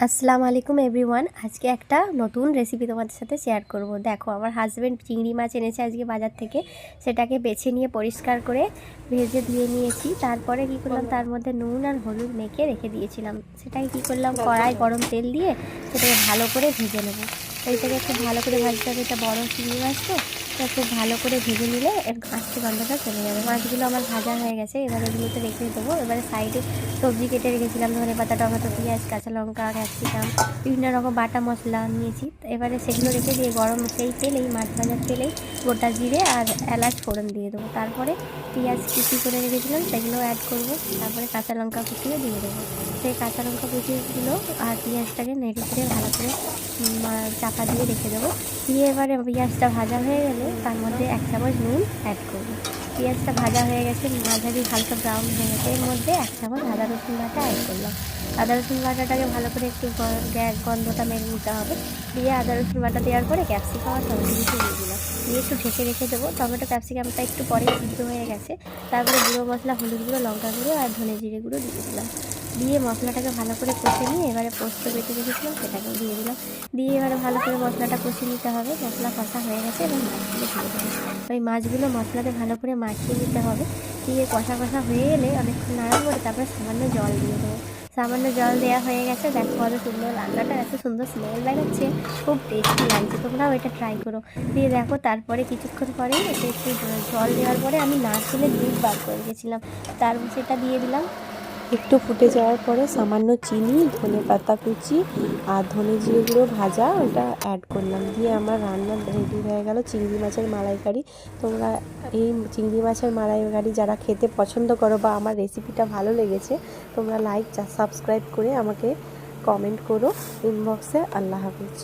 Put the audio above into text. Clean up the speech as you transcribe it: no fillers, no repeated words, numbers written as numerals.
আসসালামু আলাইকুম এভরিওয়ান। আজকে একটা নতুন রেসিপি তোমাদের সাথে শেয়ার করব। দেখো, আমার হাজব্যান্ড চিংড়ি মাছ এনেছে আজকে বাজার থেকে। সেটাকে বেছে নিয়ে পরিষ্কার করে ভেজে ধুয়ে নিয়েছি। তারপরে কি করলাম, তার মধ্যে নুন আর হলুদ মেখে রেখে দিয়েছিলাম। সেটাকে কি করলাম, কড়াই গরম তেল দিয়ে সেটাকে ভালো করে ভেজে নেব। এইটাকে খুব ভালো করে ভাজতে হবে। এটা বড় চিংড়ি মাছ তো, খুব ভালো করে ভেজে নিলে এর আস্তে গন্ধটা চলে যাবে। মাছগুলো আমার ভাজা হয়ে গেছে, এবার এগুলোতে রেখে দেবো। এবারে সাইডে সবজি কেটে রেখেছিলাম, ধনেপাতা, টমেটো, পেঁয়াজ, কাঁচা লঙ্কা, ক্যাপসিকাম, বিভিন্ন রকম বাটা মশলা নিয়েছি। এবারে সেগুলো রেখে দিয়ে গরম সেই তেলেই, মাছ ভাজার তেলেই গোটা জিরে আর এলাচ ফোড়ন দিয়ে দেবো। তারপরে পেঁয়াজ কুচি করে রেখেছিলাম সেগুলো অ্যাড করব। তারপরে কাঁচা লঙ্কা কুচিও দিয়ে দেবো। সেই কাঁচা লঙ্কা কুচিগুলো আর পেঁয়াজটাকে নেড়ে চেড়ে ভালো করে চাপা দিয়ে রেখে দেবো। দিয়ে এবারে পেঁয়াজটা ভাজা হয়ে গেলে তার মধ্যে 1 চামচ নুন অ্যাড করবো। পেঁয়াজটা ভাজা হয়ে গেছে, মাঝারি হালকা ব্রাউন হয়ে গেছে, এর মধ্যে 1 চামচ আদা রসুন বাটা অ্যাড করলাম। আদা রসুন বাটাটাকে ভালো করে একটু গ্যাস গন্ধটা মেরে নিতে হবে। দিয়ে আদা রসুন বাটা দেওয়ার পরে ক্যাপসিকাম আর টমেটো কুচি দিয়ে দিলাম। দিয়ে একটু ঢেকে রেখে দেবো। টমেটো ক্যাপসিকামটা একটু পরেই সিদ্ধ হয়ে গেছে। তারপরে গুঁড়ো মশলা, হলুদ গুঁড়ো, লঙ্কা গুঁড়ো আর ধনে জিরে গুঁড়ো দিয়ে দিলাম। দিয়ে মশলাটাকে ভালো করে কষে নিয়ে এবারে পোস্ত বেটে রেখেছিলাম সেটাকেও দিয়ে দিলাম। দিয়ে এবারে ভালো করে মশলাটা কষে নিতে হবে। মশলা কষা হয়ে গেছে, এবার মাছগুলো দিয়ে দেবো। ওই মাছগুলো মশলাতে ভালো করে মাখিয়ে নিতে হবে। দিয়ে কষা কষা হয়ে গেলে অনেকক্ষণ নাড়া করে তারপরে সামান্য জল দিয়ে দেবো। সামান্য জল দেওয়া হয়ে গেছে। দেখো কত সুন্দর রান্নাটা, এত সুন্দর স্মেল বেরোচ্ছে, খুব টেস্টি লাগছে। তোমরাও এটা ট্রাই করো। দিয়ে দেখো তারপরে কিছুক্ষণ পরে এতে একটু জল দেওয়ার পরে আমি নারকেলের দুধ বার করে রেখেছিলাম, তারপর সেটা দিয়ে দিলাম। একটু ফুটে যাওয়ার পরে সামান্য চিনি, ধনেপাতা কুচি আর ধনে জিরে গুঁড়ো ভাজা ওটা অ্যাড করলাম। দিয়ে আমার রান্না রেডি হয়ে গেল চিংড়ি মাছের মালাইকারি। তোমরা এই চিংড়ি মাছের মালাইকারি যারা খেতে পছন্দ করো বা আমার রেসিপিটা ভালো লেগেছে, তোমরা লাইক সাবস্ক্রাইব করে আমাকে কমেন্ট করো ইনবক্সে। আল্লাহ হাফিজ।